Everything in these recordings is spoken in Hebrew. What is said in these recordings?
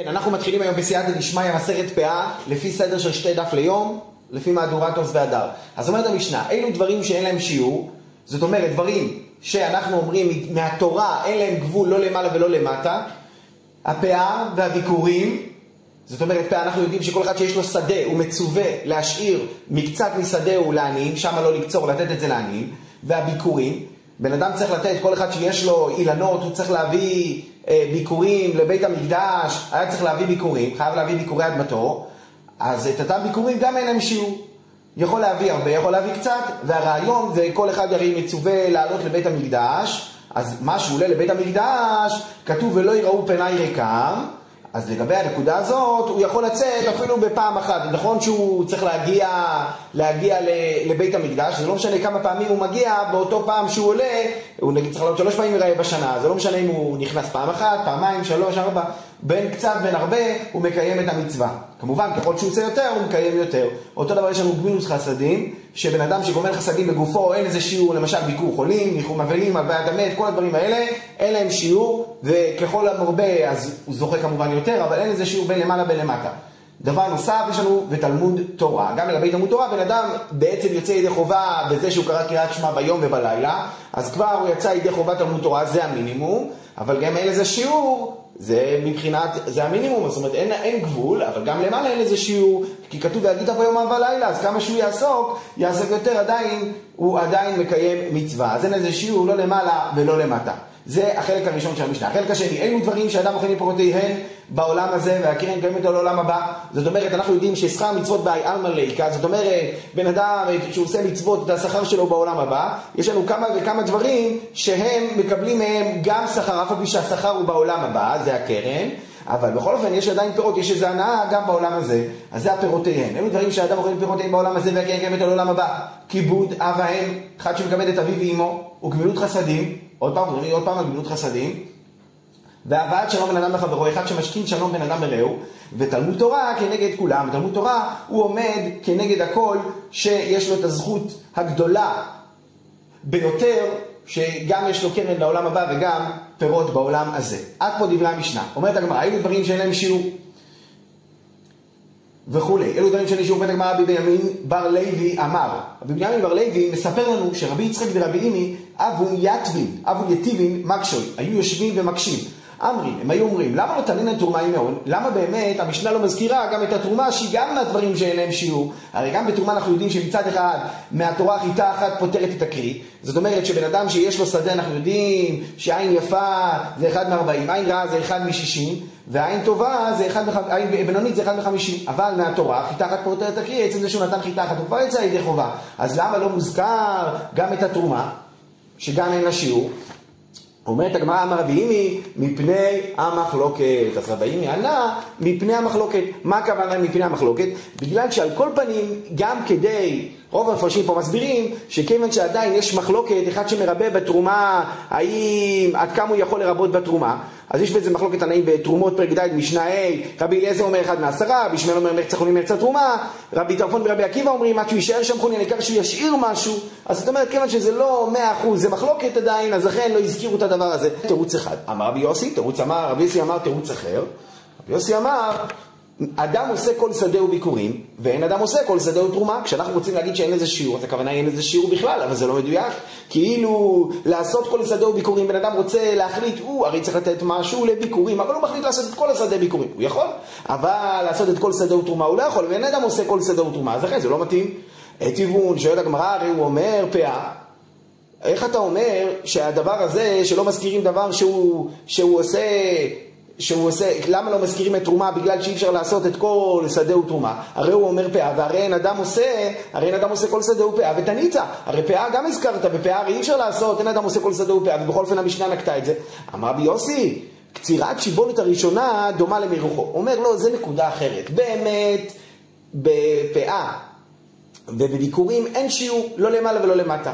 כן, אנחנו מתחילים היום בסייעתא דשמיא מסכת פאה, לפי סדר של 2 דף ליום, לפי מהדורת עוז והדר. אז אומרת המשנה, אילו דברים שאין להם שיעור, זאת אומרת, דברים שאנחנו אומרים מהתורה אין להם גבול לא למעלה ולא למטה, הפאה והביקורים, זאת אומרת, פאה אנחנו יודעים שכל אחד שיש לו שדה הוא מצווה להשאיר מקצת משדהו לעניים, שם לא לקצור, לתת את זה לעניים, והביקורים, בן אדם צריך לתת, כל אחד שיש לו אילנות, הוא צריך להביא ביקורים לבית המקדש, היה צריך להביא ביקורים, חייב להביא ביקורי אדמתו, אז את אותם ביקורים גם אין להם שיעור. יכול להביא הרבה, יכול להביא קצת, והרעיון זה כל אחד הרי מצווה לעלות לבית המקדש, אז מה שהוא עולה לבית המקדש, כתוב ולא יראו פני ריקם, אז לגבי הנקודה הזאת, הוא יכול לצאת אפילו בפעם אחת. נכון שהוא צריך להגיע לבית המקדש, זה לא משנה כמה פעמים הוא מגיע, באותו פעם שהוא עולה, הוא נגיד צריך לעלות 3 פעמים בשנה, זה לא משנה אם הוא נכנס פעם אחת, פעמיים, 3, 4, בין קצת, בין הרבה, הוא מקיים את המצווה. כמובן, ככל שהוא עושה יותר, הוא מקיים יותר. אותו דבר יש לנו גמילוס חסדים, שבן אדם שגומל חסדים בגופו, אין איזה שיעור, למשל ביקור חולים, ניחום אבלים, הלוויית המת, כל הדברים האלה, אין להם שיעור, וככל המרבה, אז הוא זוכה כמובן יותר, אבל אין איזה שיעור בין למעלה בין למטה. דבר נוסף, יש לנו בתלמוד תורה. גם לגבי תלמוד תורה, בן אדם בעצם יוצא ידי חובה בזה שהוא קרא קריאת שמע ביום ובלילה, אז כבר הוא יצא ידי חובה תלמוד תורה, זה המינימום, אבל גם אין לזה שיעור, זה מבחינת, זה המינימום, זאת אומרת אין גבול, אבל גם למעלה אין לזה שיעור, כי כתוב והגית ביום ובלילה, אז כמה שהוא יעסוק יותר עדיין, הוא עדיין מקיים מצווה, אז אין לזה שיעור לא למעלה ולא למטה. זה החלק הראשון של המשנה. החלק השני, אילו דברים שאדם אוכל מפירותיהן בעולם הזה והקרן קיימת על העולם הבא. זאת אומרת, אנחנו יודעים ששכר מצוות בעלמא ליקה, זאת אומרת, בן אדם שהוא עושה מצוות את השכר שלו בעולם הבא, יש לנו כמה וכמה דברים שהם מקבלים מהם גם שכר, אף על פי שהשכר הוא בעולם הבא, זה הקרן, אבל בכל אופן יש עדיין פירות, יש איזו הנאה גם בעולם הזה, אז זה הפירותיהן. אילו דברים שאדם אוכל מפירותיהן בעולם הזה והקרן קיימת על העולם הבא. כיבוד אב ואם, אחד שמכבד את אביו ואמו, וגמילות חסדים, עוד פעם על גמילות חסדים, והבאת שלום בן אדם לחברו, אחד שמשכין שלום בן אדם ברעהו, ותלמוד תורה כנגד כולם. תלמוד תורה הוא עומד כנגד הכל שיש לו את הזכות הגדולה ביותר, שגם יש לו קרן לעולם הבא וגם פירות בעולם הזה. עד פה דברי המשנה. אומרת הגמרא, אלו דברים שאין להם שיעור וכולי. אלו דברים שאין שיעור. אומרת הגמרא, רבי בנימין בר לוי אמר. רבי בנימין בר לוי מספר לנו שרבי יצחק ורבי אימי אבו יתיבין מקשוי, היו יושבים ומקשים. הם היו אומרים, למה לא תלין תרומה עם מעון? למה באמת המשנה לא מזכירה גם את התרומה שהיא גם מהדברים שאין להם שיעור? הרי גם בתרומה אנחנו יודעים שמצד אחד מהתורה חיטה אחת פותרת את הקרי. זאת אומרת שבן אדם שיש לו שדה אנחנו יודעים שעין יפה זה 1 מ-40, עין רעה זה 1 מ-60, ועין טובה זה 1 עין בינונית זה 1 מ-50. אבל מהתורה חיטה אחת פותרת את הקרי, עצם זה שהוא נתן חיטה אחת הוא כבר יצא ידי חובה. אז למה לא מוזכר גם את התרומה שגם אין לה שיעור? אומרת הגמרא, אמר רבי אימי, מפני המחלוקת. אז רבי אימי ענה, מפני המחלוקת. מה הכוונה מפני המחלוקת? בגלל שעל כל פנים, גם כדי, רוב המפרשים פה מסבירים, שכיוון שעדיין יש מחלוקת, אחד שמרבה בתרומה, האם עד כמה הוא יכול לרבות בתרומה, אז יש בזה מחלוקת תנאים בתרומות פרק ד' משנה ה', רבי אליעזר אומר 1 מ-10, רבי ישמעאל אומר מרצה חולין מרצה תרומה, רבי טרפון ורבי עקיבא אומרים עד שהוא יישאר שם חולין, העיקר שהוא ישאיר משהו. אז זאת אומרת, כיוון שזה לא 100%, זה מחלוקת עדיין, אז לכן לא הזכירו את הדבר הזה. תירוץ אחד. אמר רבי יוסי, רבי יוסי אמר תירוץ אחר. רבי יוסי אמר, אדם עושה כל שדה וביקורים, ואין אדם עושה כל שדה ותרומה. כשאנחנו רוצים להגיד שאין לזה שיעור, אז הכוונה אין לזה שיעור בכלל, אבל זה לא מדויק. כאילו לעשות כל שדה וביקורים, בן אדם רוצה להחליט, הוא הרי צריך לתת משהו לביקורים, אבל הוא מחליט לעשות את כל השדה ביקורים. הוא יכול, אבל לעשות את כל שדה ותרומה הוא לא יכול, ואין אדם עושה כל שדה ותרומה, אז אחרי זה לא מתאים. טבעון, שואל הגמרא, הרי הוא אומר פאה. איך אתה אומר שהדבר הזה, שלא מזכירים דבר שהוא עושה, למה לא מזכירים את תרומה? בגלל שאי אפשר לעשות את כל שדה ותרומה. הרי הוא אומר פאה, והרי אין אדם עושה כל שדה ופאה ותניצה. הרי פאה גם הזכרת, ופאה הרי אי אפשר לעשות, אין אדם עושה כל שדה ופאה, ובכל אופן המשנה נקטה את זה. אמר רבי יוסי, קצירת שיבולת הראשונה דומה למירוחו. אומר לו, זה נקודה אחרת. באמת, בפאה ובביקורים אין שיעור, לא למעלה ולא למטה.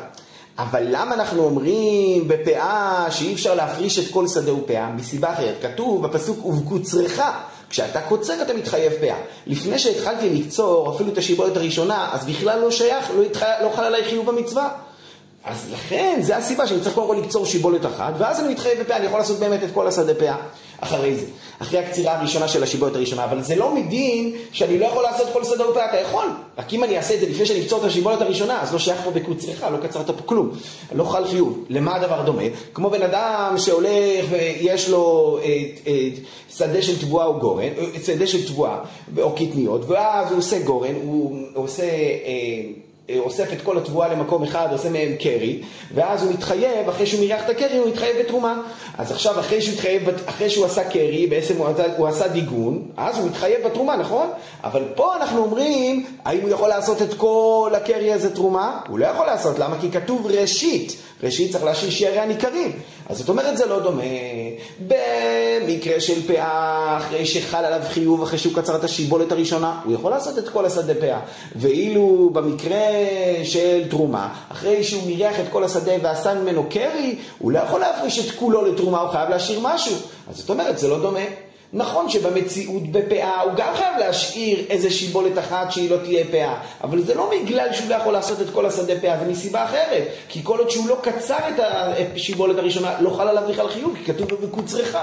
אבל למה אנחנו אומרים בפאה שאי אפשר להפריש את כל שדה ופאה? מסיבה אחרת. כתוב בפסוק ובקוצרך, כשאתה קוצר אתה מתחייב פאה. לפני שהתחלתי לקצור אפילו את השיבולת הראשונה, אז בכלל לא שייך, לא חל עליי חיוב במצווה. אז לכן, זה הסיבה שאני צריך קודם כל לקצור שיבולת אחת, ואז אני מתחייב בפאה, אני יכול לעשות באמת את כל השדה פאה. אחרי זה, אחרי הקצירה הראשונה של השיבולת הראשונה, אבל זה לא מדין שאני לא יכול לעשות כל שדה ופאה, אתה יכול. רק אם אני אעשה את זה לפני שאני אקצור את השיבולת הראשונה, אז לא שייך פה בקוצרך, לא קצרת פה כלום, לא חל חיוב. למה הדבר דומה? כמו בן אדם שהולך ויש לו שדה של תבואה או גורן, שדה של תבואה או קטניות, ואז הוא עושה גורן, הוא אוסף את כל התבואה למקום אחד, עושה מהם קרי, ואז הוא מתחייב, אחרי שהוא מריח את הקרי, הוא מתחייב בתרומה. אז עכשיו, אחרי שהוא עשה קרי, בעצם הוא עשה דיגון, אז הוא מתחייב בתרומה, נכון? אבל פה אנחנו אומרים, האם הוא יכול לעשות את כל הקרי הזה תרומה? הוא לא יכול לעשות, למה? כי כתוב ראשית. ראשית צריך להשאיר שיערי הניכרים. אז זאת אומרת, זה לא דומה. במקרה של פאה, אחרי שחל עליו חיוב, אחרי שהוא קצר את השיבולת הראשונה, הוא יכול לעשות את כל השדה פאה. ואילו במקרה של תרומה, אחרי שהוא מריח את כל השדה ועשה ממנו קרי, הוא לא יכול להפריש את כולו לתרומה, הוא חייב להשאיר משהו. אז זאת אומרת, זה לא דומה. נכון שבמציאות בפאה הוא גם חייב להשאיר איזה שיבולת אחת שהיא לא תהיה פאה, אבל זה לא בגלל שהוא לא יכול לעשות את כל השדה פאה, זה מסיבה אחרת, כי כל עוד שהוא לא קצר את השיבולת הראשונה, לא חל עליו בכלל חיוב, כי כתוב בקוצרך.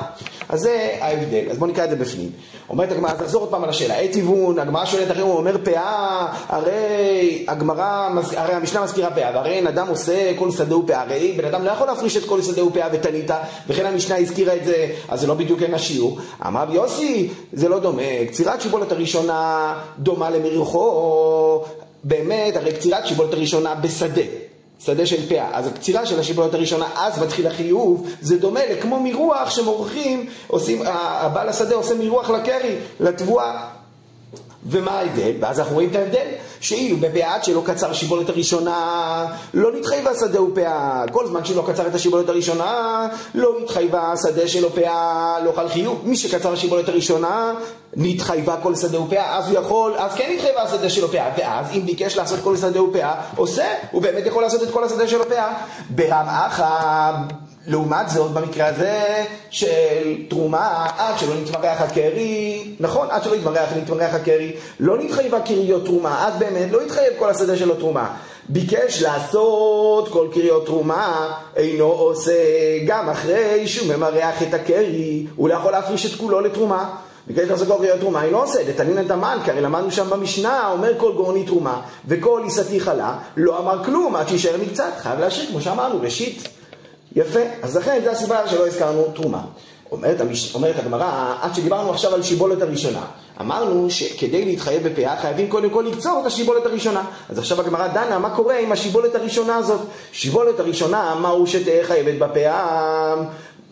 אז זה ההבדל. אז בוא נקרא את זה בפנים. אומרת הגמרא, אז נחזור עוד פעם על השאלה. טיבון, הגמרא שואלת אחרי, הוא אומר פאה, הרי המשנה מזכירה פאה, והרי אין אדם עושה כל שדה ופאה, הרי בן אדם לא יכול להפריש את כל שדה ופאה ותנית, וכן המשנה הזכירה את זה, אז זה לא בדיוק אין השיעור. אמר יוסי, זה לא דומה, קצירת שיבולת הראשונה דומה למריחו, באמת, הרי קצירת שיבולת הראשונה בשדה, שדה של פאה, אז הקצירה של השיבולת הראשונה, אז מתחיל החיוב, זה דומה לכמו מירוח שמורחים, הבעל השדה עושה מירוח לקרי, לתבואה. ומה ההבדל? ואז אנחנו רואים את ההבדל, שאילו בפאה שלא קצר שיבולת הראשונה, לא נתחייבה שדה ופאה. כל זמן שלא קצר את השיבולת הראשונה, לא נתחייבה שדה שלו פאה, לא חל חיוב. מי שקצר השיבולת הראשונה, נתחייבה כל שדה ופאה, אז הוא יכול, אז כן נתחייבה שדה שלו פאה. ואז אם ביקש לעשות כל שדה ופאה, עושה, הוא באמת יכול לעשות את כל השדה שלו פאה. ברמחה, לעומת זאת, במקרה הזה של תרומה, עד שלא נתמרח הקרי, נכון? עד שלא נתמרח הקרי, לא נתחייבה קריות תרומה, אז באמת לא יתחייב כל השדה שלו תרומה. ביקש לעשות כל קריות תרומה, אינו עושה גם אחרי שהוא ממרח את הקרי, הוא לא יכול להפריש את כולו לתרומה. ביקש לעשות כל קריות תרומה, אינו עושה, דתנין את המן, כי הרי למדנו שם במשנה, אומר כל גורני תרומה, וכל עיסתי חלה, לא אמר כלום, עד שישאר מקצת, חייב להשאיר, כמו שאמרנו, ראשית. יפה, אז לכן זה הסיבה שלא הזכרנו תרומה. אומרת הגמרא, עד שדיברנו עכשיו על שיבולת הראשונה, אמרנו שכדי להתחייב בפאה חייבים קודם כל לקצור את השיבולת הראשונה. אז עכשיו הגמרא דנה מה קורה עם השיבולת הראשונה הזאת. שיבולת הראשונה, מהו שתהיה חייבת בפאה?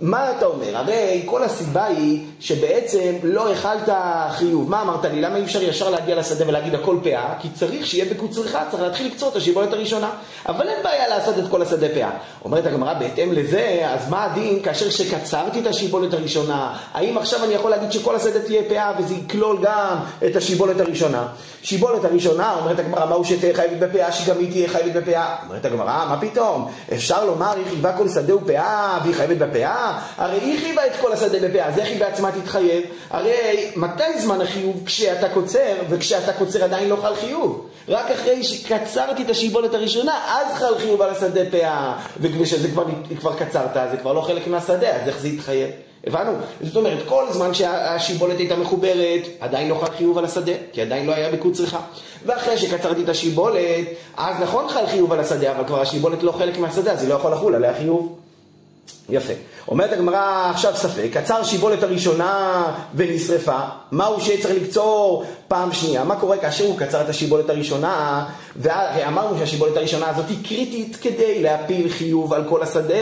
מה אתה אומר? הרי כל הסיבה היא שבעצם לא החלת חיוב. מה אמרת לי? למה אי אפשר ישר להגיע לשדה ולהגיד הכל פאה? כי צריך שיהיה בקוצרך, צריך להתחיל לקצור את השיבולת הראשונה. אבל אין בעיה לעשות את כל השדה פאה. אומרת הגמרא, בהתאם לזה, אז מה הדין כאשר שקצרתי את השיבולת הראשונה? האם עכשיו אני יכול להגיד שכל השדה תהיה פאה וזה יכלול גם את השיבולת הראשונה? שיבולת הראשונה, אומרת הגמרא, מהו שתהיה חייבת בפאה, שגם היא תהיה חייבת בפאה? אומרת הגמרא, מה פתאום? אפשר לומר, היא חייבה כל שדה ופאה והיא חייבת בפאה? הרי היא חייבה את כל השדה בפאה, אז איך היא בעצמה תתחייב? הרי מתי זמן החיוב? כשאתה קוצר, וכשאתה קוצר עדיין לא חל חיוב. רק אחרי שקצרתי את השיבולת הראשונה, אז חל חיוב על השדה פאה, וכשזה כבר קצרת, זה כבר לא חלק מהשדה, אז איך זה יתחייב? הבנו? זאת אומרת, כל זמן שהשיבולת הייתה מחוברת, עדיין לא חל חיוב על השדה, כי עדיין לא היה בקוצרך. ואחרי שקצרתי את השיבולת, אז נכון חל חיוב על השדה, אבל כבר השיבולת לא חלק מהשדה, אז היא לא יכול לחול עליה חיוב. יפה. אומרת הגמרא עכשיו ספק, קצר שיבולת הראשונה ונשרפה, מהו שצריך לקצור פעם שנייה? מה קורה כאשר הוא קצר את השיבולת הראשונה, ואמרנו שהשיבולת הראשונה הזאת היא קריטית כדי להפיל חיוב על כל השדה,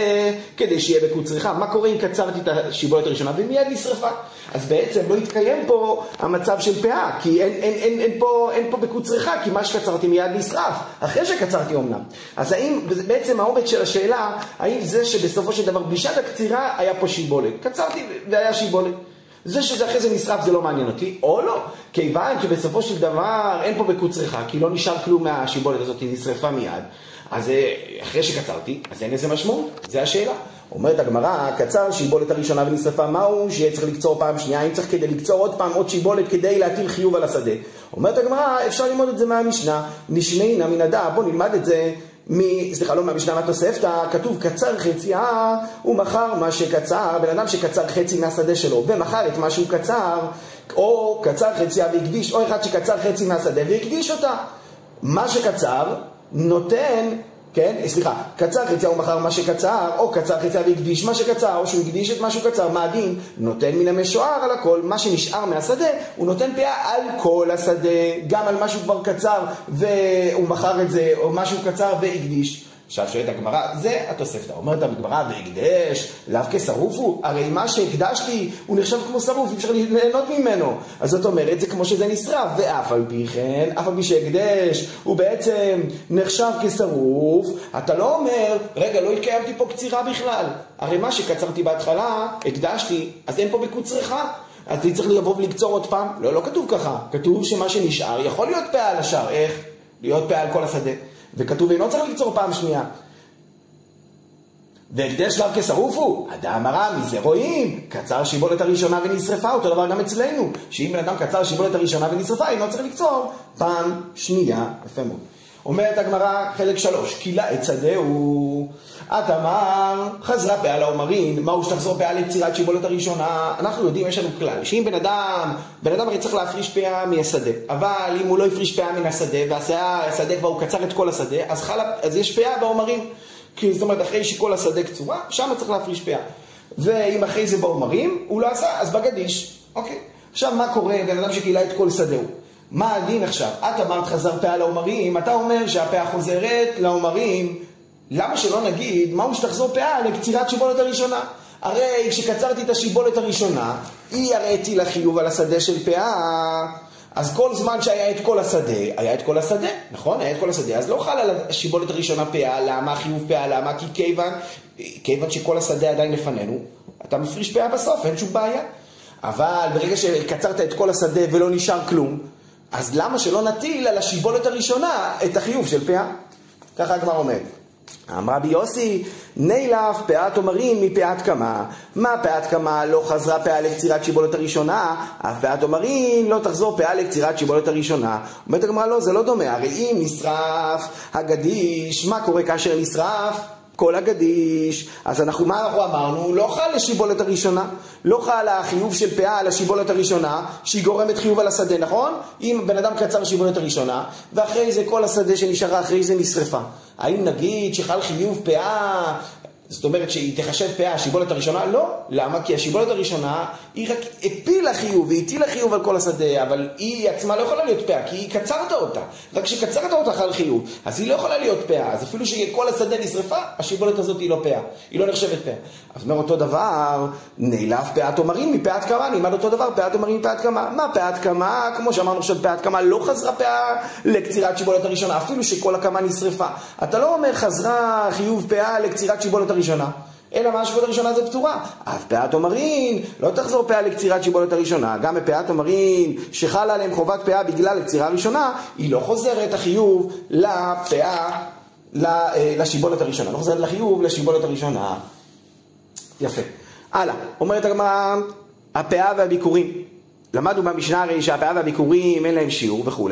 כדי שיהיה בקוצרך. מה קורה אם קצרתי את השיבולת הראשונה ומיד נשרפה? אז בעצם לא יתקיים פה המצב של פאה, כי אין פה בקוצרך, כי מה שקצרתי מיד נשרף, אחרי שקצרתי אומנם. אז האם, בעצם העומק של השאלה, האם זה שבסופו של דבר בשעת הקצירה היה פה שיבולת, קצרתי והיה שיבולת, זה שזה אחרי זה נשרף זה לא מעניין אותי, או לא, כיוון שבסופו של דבר אין פה בקוצרך, כי לא נשאר כלום מהשיבולת הזאת, היא נשרפה מיד, אז אחרי שקצרתי, אז אין איזה משמעות, זה השאלה. אומרת הגמרא, קצר שיבולת הראשונה ונשרפה, מהו שיהיה צריך לקצור פעם שנייה, אם צריך כדי לקצור עוד פעם עוד שיבולת כדי להטיל חיוב על השדה. אומרת הגמרא, אפשר ללמוד את זה מהמשנה, נשמעינא מן הדעת, בוא נלמד את זה לא מהמשנה, מהתוספתא, כתוב קצר חציה ומכר מה שקצר. בן אדם שקצר חצי מהשדה שלו ומכר את מה שהוא קצר, או קצר חציה והקדיש, או אחד שקצר חצי מהשדה והקדיש אותה. מה שקצר נותן, קצר חציה ומכר מה שקצר, או קצר חציה והקדיש מה שקצר, או שהוא הקדיש את מה שהוא קצר, מה הדין? נותן מן המשוער על הכל, מה שנשאר מהשדה, הוא נותן פאה על כל השדה, גם על משהו כבר קצר, והוא מכר את זה, או משהו קצר והקדיש. עכשיו שואלת הגמרא, זה התוספתא, אומרת הגמרא, והקדש, לאו כשרוף הוא, הרי מה שהקדשתי הוא נחשב כמו שרוף, אפשר ליהנות ממנו. אז זאת אומרת, זה כמו שזה נשרף, ואף על פי כן, אף על פי שהקדש הוא בעצם נחשב כשרוף, אתה לא אומר, רגע, לא התקיימתי פה קצירה בכלל, הרי מה שקצרתי בהתחלה, הקדשתי, אז אין פה בקוצרך, אז אני צריך לבוא ולקצור עוד פעם. לא כתוב ככה, כתוב שמה שנשאר יכול להיות פאה על השאר. איך? להיות פאה על כל השדה. וכתוב אינו צריך לקצור פעם שנייה. והקדש לאו כשרוף הוא, אדם הרע, מזה רואים, קצר שיבולת הראשונה ונשרפה. אותו דבר גם אצלנו, שאם בן אדם קצר שיבולת הראשונה ונשרפה, אינו צריך לקצור פעם שנייה. יפה מאוד. אומרת הגמרא חלק 3, קילה את שדהו. את אמר, חזרה פאה לעומרים, מהו שתחזור פאה לקצירת שיבולת הראשונה? אנחנו יודעים, יש לנו כלל, שאם בן אדם הרי צריך להפריש פאה מהשדה, אבל אם הוא לא הפריש פאה מן השדה, והשדה כבר הוא קצר את כל השדה, אז יש פאה בעומרים. כי זאת אומרת, אחרי שכל השדה קצורה, שם צריך להפריש פאה. ואם אחרי זה בעומרים, הוא לא עשה, אז בגדיש. אוקיי. עכשיו, מה קורה בן אדם שקילה את כל שדהו? מה הדין עכשיו? את אמרת חזר פאה לעומרים, אתה אומר שהפאה חוזרת לעומרים, למה שלא נגיד מהו שתחזור פאה לקצירת שיבולת הראשונה? הרי כשקצרתי את השיבולת הראשונה, היא הרי הטילה חיוב על השדה של פאה, אז כל זמן שהיה את כל השדה, היה את כל השדה, נכון? היה את כל השדה, אז לא חל על השיבולת הראשונה פאה. למה חיוב פאה? למה? כי כיוון שכל השדה עדיין לפנינו, אתה מפריש פאה בסוף, אין שום בעיה. אבל ברגע שקצרת את כל השדה ולא נשאר כלום, אז למה שלא נטיל על השיבולת הראשונה את החיוב של פאה? ככה הגמרא אומרת. אמרה בי יוסי, נילף פאת עומרים מפאת קמה. מה פאת קמה? לא חזרה פאה לקצירת שיבולת הראשונה, אף פאת עומרים לא תחזור פאה לקצירת שיבולת הראשונה. אומרת הגמרא, לא, זה לא דומה. הרי אם נשרף הגדיש, מה קורה כאשר נשרף? כל הגדיש. אז מה אנחנו אמרנו? לא חל לשיבולת הראשונה, לא חל החיוב של פאה על השיבולת הראשונה, שהיא גורמת חיוב על השדה, נכון? אם בן אדם קצר שיבולת הראשונה, ואחרי זה כל השדה שנשארה אחרי זה נשרפה. האם נגיד שחל חיוב פאה, זאת אומרת שהיא תחשב פאה השיבולת הראשונה? לא. למה? כי השיבולת הראשונה היא רק הפילה חיוב, היא הטילה חיוב על כל השדה, אבל היא עצמה לא יכולה להיות פאה, כי היא קצרת אותה. רק כשקצרת אותה חל חיוב, אז היא לא יכולה להיות פאה. אז אפילו שכל השדה נשרפה, השיבולת הזאת היא לא פאה, היא לא נחשבת פאה. אז אומר אותו דבר, נילף פאת עומרים מפאת קמה, נלמד אותו דבר, פאת עומרים מפאת קמה. מה פאת קמה? כמו שאמרנו עכשיו, פאת קמה לא חזרה פאה לקצירת שיבולת הראשונה, אפילו שכל הקמה נשרפה. אתה לא אומר חזרה חיוב פאה לקצירת שיבולת הראשונה, אלא מה השיבולת הראשונה זה פטורה. אף פאת עומרים לא תחזור פאה לקצירת שיבולת הראשונה. גם בפאת עומרים שחלה עליהם חובת פאה בגלל לקצירה הראשונה, היא לא חוזרת החיוב לפאה לשיבולת הראשונה, לא חוזרת לחיוב לשיבולת הראשונה. יפה. הלאה, אומרת הגמרא, הפאה והביקורים. למדנו במשנה הרי שהפאה והביקורים אין להם שיעור וכו'.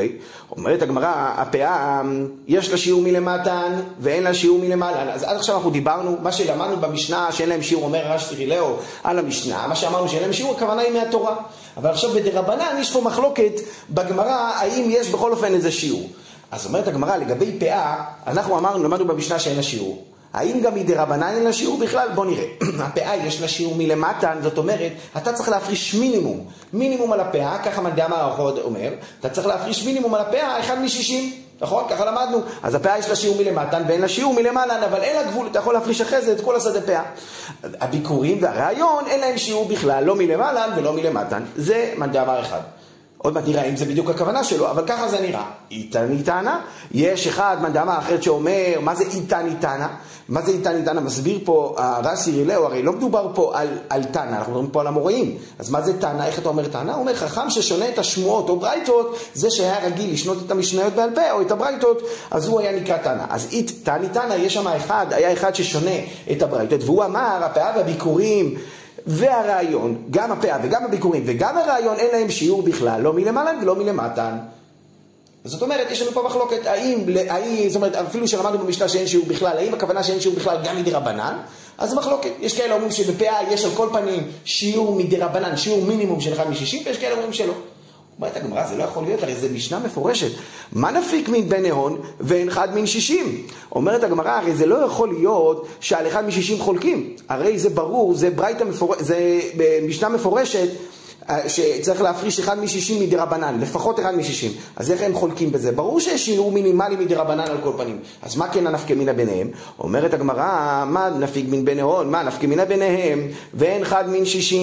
אומרת הגמרא, הפאה יש לה שיעור מלמטן ואין לה שיעור מלמעלה. אז עד עכשיו אנחנו דיברנו, מה שלמדנו במשנה שאין להם שיעור, אומר רש סירילאו על המשנה, מה שאמרנו שאין להם שיעור, הכוונה היא מהתורה. אבל עכשיו בדרבנן יש פה מחלוקת בגמרא, האם יש בכל אופן איזה שיעור. אז אומרת הגמרא, לגבי פאה, אנחנו אמרנו, למדנו במשנה שאין לה שיעור. האם גם מדרבנן אין לה שיעור בכלל? בוא נראה. הפאה יש לה שיעור מלמטן, זאת אומרת, אתה צריך להפריש מינימום על הפאה, ככה מנדע מערכות אומר, אתה צריך להפריש מינימום על הפאה 1/60, נכון? ככה למדנו. אז הפאה יש לה שיעור מלמטן ואין לה שיעור מלמעלן, אבל אין לה גבול, אתה יכול להפריש אחרי זה את כל השדה פאה. הביקורים והרעיון אין להם שיעור בכלל, לא מלמעלן ולא מלמטן. זה מנדע מער אחד. עוד מעט נראה אם זה בדיוק הכוונה שלו, אבל ככה זה נראה. איתן איתנה, יש אחד מנדמה אחרת שאומר, מה זה איתן איתנה? מה זה איתן איתנה? מסביר פה רש סירילאו, הרי לא מדובר פה על תנא, אנחנו מדברים פה על המוראים. אז מה זה תנא? איך אתה אומר תנא? הוא אומר חכם ששונה את השמועות או ברייתות, זה שהיה רגיל לשנות את המשניות בעל פה או את הברייתות, אז הוא היה נקרא תנא. אז איתן איתנה, יש שם היה אחד ששונה את הברייתות, והוא אמר, הפאה והביקורים והרעיון, גם הפאה וגם הביקורים וגם הרעיון אין להם שיעור בכלל, לא מלמעלה ולא מלמטן. זאת אומרת, יש לנו פה מחלוקת, זאת אומרת, אפילו שלמדנו במשנה שאין שיעור בכלל, האם הכוונה שאין שיעור בכלל גם מדרבנן? אז זה מחלוקת. יש כאלה אומרים שבפאה יש על כל פנים שיעור מדרבנן, שיעור מינימום של 1 מ-60, ויש כאלה אומרים שלא. אומרת הגמרא, זה לא יכול להיות, הרי זה משנה מפורשת. מה נפיק מבני הון ואין 1 מ-60? אומרת הגמרא, הרי זה לא יכול להיות שעל 1 מ-60 חולקים. הרי זה ברור, זה משנה מפורשת, שצריך להפריש 1 מ-60 מדרבנן, לפחות 1 מ-60. אז איך הם חולקים בזה? ברור שיש שיעור מינימלי מדרבנן על כל פנים. אז מה כן הנפקא מינה ביניהם? אומרת הגמרא, מה נפיק מן בני הון? מה נפקא מינה ביניהם? ואין 1 מ-60.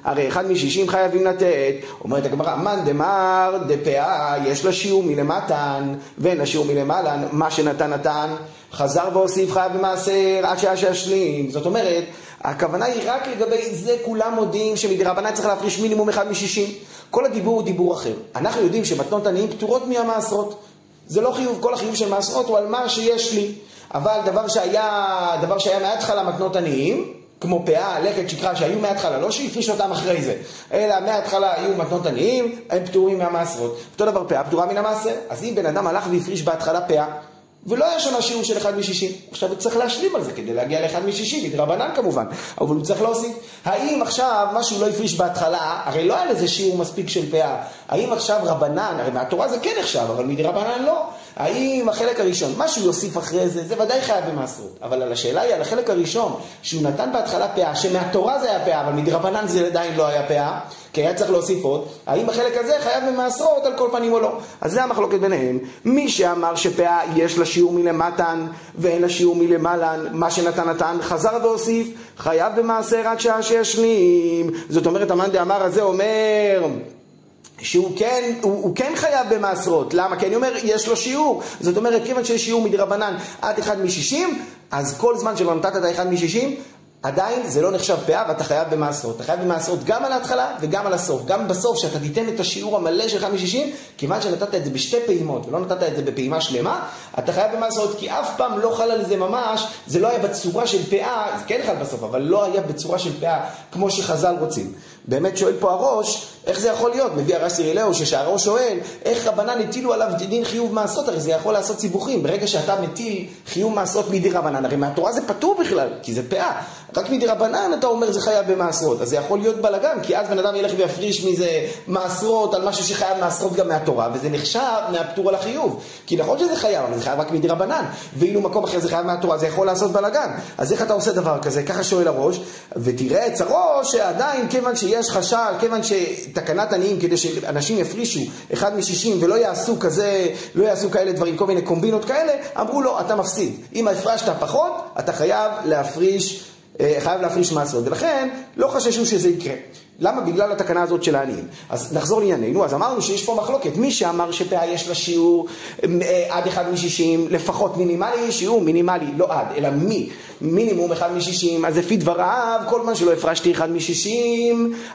הרי 1 מ-60 חייבים לתת. אומרת הגמרא, מן דמר דפאה, יש לה שיעור מלמתן, ואין לה שיעור מלמעלן, מה שנתן נתן. חזר והוסיף חייב במעשר עד שישלים. זאת אומרת, הכוונה היא רק לגבי זה, כולם מודים שמדרבנן צריך להפריש מינימום 1 מ-60. כל הדיבור הוא דיבור אחר. אנחנו יודעים שמתנות עניים פטורות מהמעשרות. זה לא חיוב, כל החיוב של מעשרות הוא על מה שיש לי. אבל דבר שהיה מההתחלה מתנות עניים, כמו פאה, לקט, שקרה, שהיו מההתחלה, לא שהפריש אותם אחרי זה, אלא מההתחלה היו מתנות עניים, הם פטורים מהמעשרות. אותו דבר פאה פטורה מן המעשר. אז אם בן אדם הלך והפריש בהתחלה פאה, ולא היה שם שיעור של 1 מ-60. עכשיו הוא צריך להשלים על זה כדי להגיע ל-1 מ-60, מדרבנן כמובן, אבל הוא צריך להוסיף. האם עכשיו משהו לא הפריש בהתחלה, הרי לא היה לזה שיעור מספיק של פאה, האם עכשיו רבנן, הרי מהתורה זה כן נחשב, אבל מדרבנן לא. האם החלק הראשון, משהו יוסיף אחרי זה, זה ודאי חייב במעשרות. אבל על השאלה היא על החלק הראשון, שהוא נתן בהתחלה פאה, שמהתורה זה היה פאה, אבל מדרבנן זה עדיין לא היה פאה, כי היה צריך להוסיף עוד, האם החלק הזה חייב במעשרות על כל פנים או לא? אז זה המחלוקת ביניהם. מי שאמר שפאה יש לה שיעור מלמתן ואין לה שיעור מלמעלן, מה שנתן נתן, חזר והוסיף, חייב במעשר עד שישלים. זאת אומרת, המאן דאמר הזה אומר שהוא כן חייב במעשרות. למה? כי אני אומר, יש לו שיעור. זאת אומרת, כיוון שיש שיעור מדרבנן עד 1 מ-60, אז כל זמן שלא נתת את 1 מ-60, עדיין זה לא נחשב פאה ואתה חייב במעשרות. אתה חייב במעשרות גם על ההתחלה וגם על הסוף. גם בסוף שאתה תיתן את השיעור המלא של 1 מ-60, כיוון שנתת את זה בשתי פעימות ולא נתת את זה בפעימה שלמה, אתה חייב במעשרות, כי אף פעם לא חל על זה ממש, זה לא היה בצורה של פאה, זה כן חל בסוף, אבל לא היה בצורה של פאה כמו שחז"ל רוצים. באמת שואל פה הראש, איך זה יכול להיות? מביא הרב סירילאו שהראש שואל, איך רבנן הטילו עליו דין חיוב מעשות? הרי זה יכול לעשות סיבוכים. ברגע שאתה מטיל חיוב מעשות מדרבנן, הרי מהתורה זה פטור בכלל, כי זה פאה. רק מדרבנן אתה אומר זה חייב במעשרות. אז זה יכול להיות בלגן, כי אז בן אדם ילך ויפריש מזה מעשרות על משהו שחייב מעשרות גם מהתורה, וזה נחשב מהפטור על החיוב. כי נכון שזה חייב, אבל זה חייב רק מדרבנן. ואילו מקום אחר זה חייב מהתורה, זה יכול לעשות בלגן. אז איך אתה עושה דבר כזה? ככה שואל הראש, ותראה את הראש שעדיין כיוון שיש חשל, כיוון שתקנת עניים כדי שאנשים יפרישו 1 מ-60 ולא יעשו כזה, לא יעשו כאלה דברים, כל מיני קומבינות כאלה, אמרו לו, אתה מפסיד. אם הפרשת פחות, אתה חייב להפריש מעשרות. ולכן לא חששו שזה יקרה. למה? בגלל התקנה הזאת של העניים. אז נחזור לענייננו. אז אמרנו שיש פה מחלוקת. מי שאמר שפאה יש לה שיעור עד 1 מ-60, לפחות מינימלי, שיעור מינימלי, לא עד, אלא מינימום 1 מ-60, אז לפי דבריו, כל מה שלא הפרשתי 1 מ-60,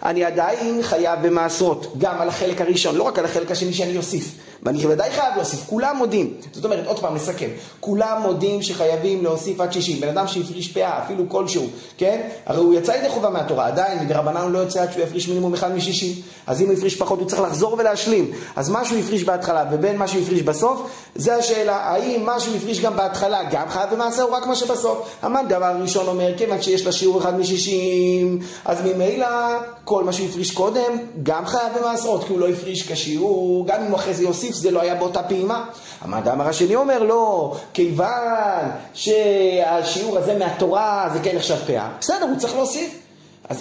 אני עדיין חייב במעשרות. גם על החלק הראשון, לא רק על החלק השני שאני אוסיף. ואני ודאי חייב להוסיף, כולם מודים. זאת אומרת, עוד פעם נסכם, כולם מודים שחייבים להוסיף עד 60. בן אדם שהפריש פאה, אפילו כלשהו, כן? הרי הוא יצא ידי חובה מהתורה, עדיין מדרבנן הוא לא יוצא עד שהוא יפריש מינימום 1 מ-60. אז אם הוא יפריש פחות הוא צריך לחזור ולהשלים. אז מה שהוא יפריש בהתחלה ובין מה שהוא יפריש בסוף, זה השאלה, האם מה שהוא יפריש גם בהתחלה גם חייב במעשר או רק מה שבסוף? המאן דאמר ראשון אומר, כיוון שיש לה שיעור 1 מ-60, אז ממילא כל מה שהוא יפריש קודם גם חייב במעשרות, כי הוא לא יפריש כשיעור, גם אם הוא אחרי זה יוסיף, זה לא היה באותה פעימה. המאן דאמר השני אומר, לא, כיוון שהשיעור הזה מהתורה זה כן נחשב פאה. בסדר, הוא צריך להוסיף.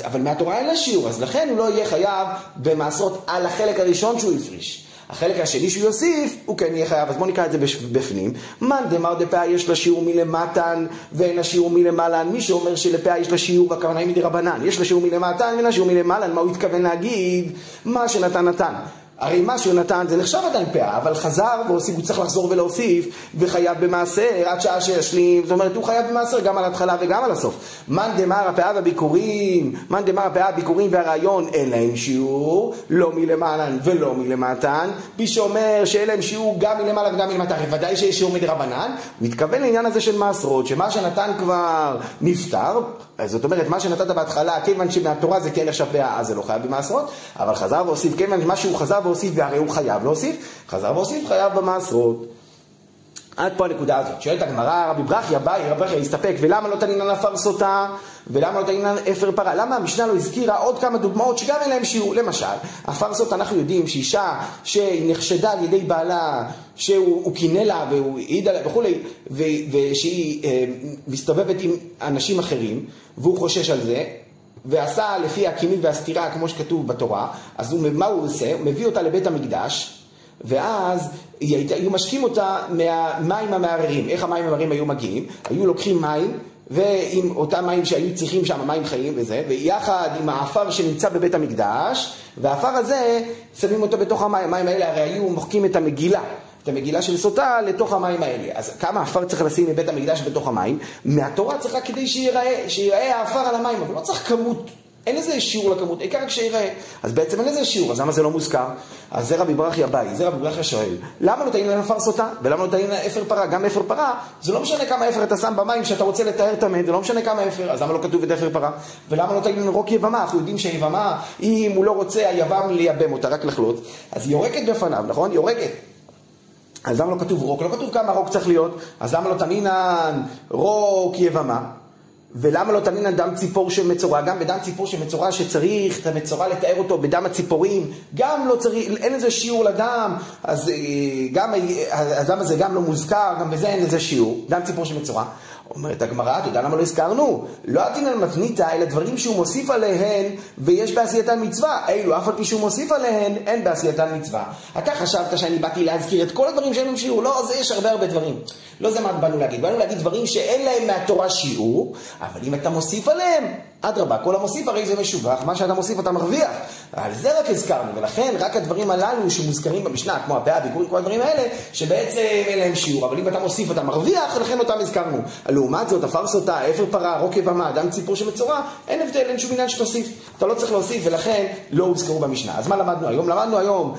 אבל מהתורה אין לה שיעור, אז לכן הוא לא יהיה חייב במעשרות על החלק הראשון שהוא יפריש. החלק השני שהוא יוסיף, הוא כן יהיה חייב. אז בוא נקרא את זה בפנים. מאן דאמר דפאה יש לה שיעור מלמתן ואין לה שיעור מלמעלן. מי שאומר שלפאה יש לה שיעור, הכוונה היא מדרבנן, יש לה שיעור מלמתן ואין לה שיעור מלמעלן, מה הוא התכוון להגיד? מה שנתן נתן. הרי מה שהוא נתן זה נחשב עדיין פאה, אבל חזר והוסיף, הוא צריך לחזור ולהוסיף, וחייב במעשר עד שעה שישלים. זאת אומרת, הוא חייב במעשר גם על ההתחלה וגם על הסוף. מאן דאמר הפאה והביקורים, מאן דאמר הפאה, הביקורים והרעיון אין להם שיעור, לא מלמעלן ולא מלמטן. מי שאומר שאין להם שיעור גם מלמעלה וגם מלמטה, ודאי שיש שיעור מדרבנן, הוא מתכוון לעניין הזה של מעשרות, שמה שנתן כבר נפטר. זאת אומרת, מה שנתת בהתחלה, כיוון שמהתורה זה כן נחשב פאה, אז זה לא חייב במעשרות, אבל חזר והוסיף, כיוון מה שהוא חזר והוסיף והרי הוא חייב להוסיף, חזר והוסיף חייב במעשרות. עד פה הנקודה הזאת. שואלת הגמרא, רבי ברכיה, רבי ברכיה הסתפק, ולמה לא תנינן הפרסותה, ולמה לא תנינן אפר פרה? למה המשנה לא הזכירה עוד כמה דוגמאות שגם אין להם שיעור? למשל, הפרסות אנחנו יודעים שאישה שהיא נחשדה על ידי בעלה, שהוא קינא לה והוא העיד עליה וכו', ושהיא מסתובבת עם אנשים אחרים, והוא חושש על זה, ועשה לפי הכינוי והסתירה כמו שכתוב בתורה, אז מה הוא עושה? הוא מביא אותה לבית המקדש, ואז היו משקים אותה מהמים המערערים. איך המים המערערים היו מגיעים? היו לוקחים מים, ועם אותם מים שהיו צריכים שם, מים חיים וזה, ויחד עם האפר שנמצא בבית המקדש, והאפר הזה שמים אותו בתוך המים. המים האלה הרי היו מוחקים את המגילה של סוטה לתוך המים האלה. אז כמה האפר צריך לשים מבית המקדש בתוך המים? מהתורה צריך רק כדי שיראה האפר על המים, אבל לא צריך כמות. אין איזה שיעור לכמות, העיקר רק שיראה. אז בעצם אין איזה שיעור, אז למה זה לא מוזכר? אז זה רבי ברכיה באי, זה רבי ברכיה שואל, למה לא תעין לפרסותה? ולמה לא תעין אפר פרה? גם אפר פרה, זה לא משנה כמה אפר אתה שם במים שאתה רוצה לתאר את המת, זה לא משנה כמה אפר, אז למה לא כתוב את אפר פרה? ולמה לא תעין רוק יבמה? אנחנו יודעים שיבמה, אם הוא לא רוצה היבם לייבם אותה, רק לחלות, אז היא יורקת בפניו, נכון? יורקת. אז למה לא כתוב רוק? לא כתוב כמה רוק צריך להיות, אז למה לא תעינן רוק יבמה? ולמה לא תנינן דם ציפור של מצורע? גם בדם ציפור של מצורע שצריך את המצורע לתאר אותו בדם הציפורים, גם לא צריך, אין איזה שיעור לדם, אז למה זה גם לא מוזכר, גם בזה אין איזה שיעור, דם ציפור של מצורע. אומרת הגמרא, אתה יודע למה לא הזכרנו? לא עתינן מתניתא, אלא דברים שהוא מוסיף עליהן ויש בעשייתן מצווה. אילו, אף על פי שהוא מוסיף עליהן, אין בעשייתן מצווה. אתה חשבת שאני באתי להזכיר את כל הדברים שאין להם שיעור? לא, זה יש הרבה דברים. לא זה מה באנו להגיד. באנו להגיד דברים שאין להם מהתורה שיעור, אבל אם אתה מוסיף עליהם, אדרבה, כל המוסיף הרי זה משובח, מה שאתה מוסיף אתה מרוויח. על זה רק הזכרנו, ולכן רק הדברים הללו שמוזכרים במשנה, כמו הפאה, ביקורים, כל הדברים האלה, שבעצם אין להם שיעור, אבל אם אתה מוסיף אתה מרוויח, לכן אותם הזכרנו. לעומת זאת, הפרסותה, אפר פרה, רוק יבמה, דם ציפור שמצורע, אין הבדל, אין שום עניין שתוסיף. אתה לא צריך להוסיף, ולכן לא הוזכרו במשנה. אז מה למדנו היום? למדנו היום,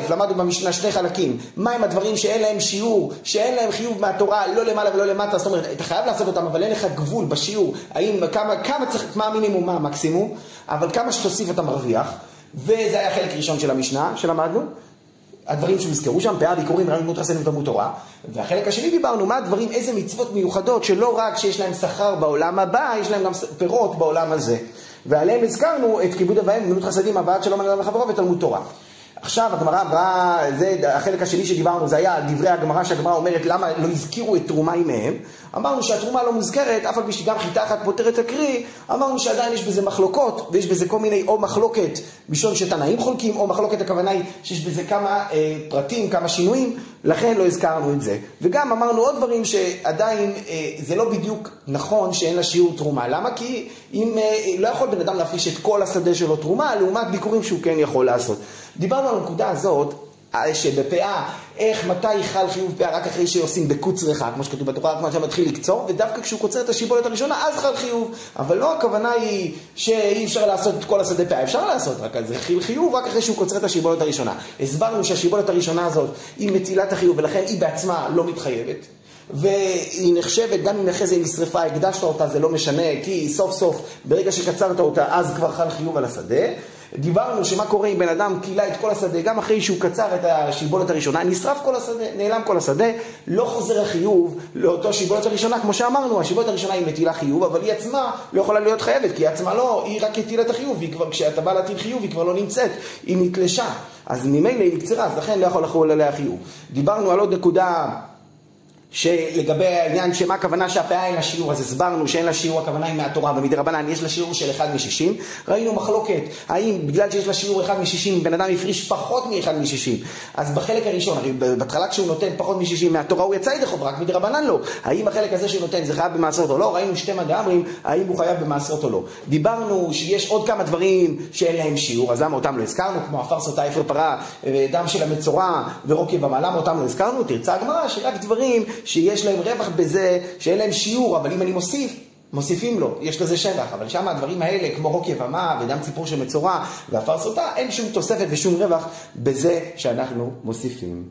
למדנו במשנה שני חלקים. מה הם הדברים שאין להם שיעור, שאין להם חיוב מהתורה, לא למעלה ולא למטה, זאת אומרת, אתה חייב לעשות אותם, אבל אין לך גבול בשיעור, כמה צריך, מה המינימום, מה המקסימום, אבל כמה שתוסיף אתה מרוויח, וזה היה חלק ראשון של המשנה שלמדנו, הדברים שהוזכרו שם, פאה, ביקורים, רעיון גמות חסד ותלמוד תורה, והחלק השני דיברנו, מה הדברים, איזה מצוות מיוחדות, שלא רק שיש להם שכר בעולם הבא, יש להם גם פירות בעולם הזה, ועליהם הזכרנו את כיבוד אב ואם, גמות חסדים, הבאת שלום על אדם וחברו ותלמוד תורה. עכשיו הגמרא אמרה, זה החלק השני שדיברנו, זה היה דברי הגמרא שהגמרא אומרת למה לא הזכירו את תרומה מהם. אמרנו שהתרומה לא מוזכרת, אף על פי שגם חיטה אחת פותרת הקרי, אמרנו שעדיין יש בזה מחלוקות, ויש בזה כל מיני או מחלוקת בשון שתנאים חולקים, או מחלוקת הכוונה היא שיש בזה כמה פרטים, כמה שינויים, לכן לא הזכרנו את זה. וגם אמרנו עוד דברים שעדיין זה לא בדיוק נכון שאין לה שיעור תרומה. למה? כי אם לא יכול בן אדם להפריש את כל השדה שלו תרומה, לעומת ביקורים שהוא כן יכול לעשות. דיברנו על הנקודה הזאת, שבפאה, מתי חל חיוב פאה? רק אחרי שעושים בקוץ ריחה, כמו שכתוב בתורה, כמו שאתה מתחיל לקצור, ודווקא כשהוא קוצר את השיבולת הראשונה, אז חל חיוב. אבל לא הכוונה היא שאי אפשר לעשות את כל השדה פאה, אפשר לעשות, רק זה חיוב רק אחרי שהוא קוצר את השיבולת הראשונה. הסברנו שהשיבולת הראשונה הזאת היא מטילת החיוב, ולכן היא בעצמה לא מתחייבת. והיא נחשבת, גם אם אחרי זה היא נשרפה, הקדשת אותה, זה לא משנה, כי סוף סוף, ברגע שקצרת אותה, אז כבר חל חיוב על השדה. דיברנו שמה קורה אם בן אדם קילה את כל השדה, גם אחרי שהוא קצר את השיבולת הראשונה, נשרף כל השדה, נעלם כל השדה, לא חוזר החיוב לאותו שיבולת הראשונה, כמו שאמרנו, השיבולת הראשונה היא מטילה חיוב, אבל היא עצמה לא יכולה להיות חייבת, כי היא עצמה לא, היא רק הטילה את החיוב, כשאתה בא להטיל חיוב היא כבר לא נמצאת, היא נתלשה, אז ממילא היא נקצרה, אז לכן לא יכול לחול עליה חיוב. דיברנו על עוד נקודה, שלגבי העניין שמה הכוונה שהפאה אין לה שיעור, אז הסברנו שאין לה שיעור, הכוונה היא מהתורה, ומדרבנן יש לה שיעור של 1 מ-60. ראינו מחלוקת, האם בגלל שיש לה שיעור 1 מ-60, בן אדם יפריש פחות מ-1 מ-60. אז בחלק הראשון, הרי בהתחלה כשהוא נותן פחות מ-60 מהתורה, הוא יצא ידי חוב, רק מדרבנן לא. האם החלק הזה שהוא נותן זה חייב במעשרות או לא? ראינו שתי מדברים, האם הוא חייב במעשרות או לא. דיברנו שיש עוד כמה דברים שאין להם שיעור, אז למה אותם לא הזכרנו, כמו הפרסותה, אפר פרה, דם של המצורע ורוק יבמה, למה אותם לא הזכרנו? תרצה הגמרא שרק דברים שיש להם רווח בזה, שאין להם שיעור, אבל אם אני מוסיפים לו, יש לזה שבח, אבל שם הדברים האלה, כמו רוק יבמה ודם ציפור של מצורע והפרסותה, אין שום תוספת ושום רווח בזה שאנחנו מוסיפים.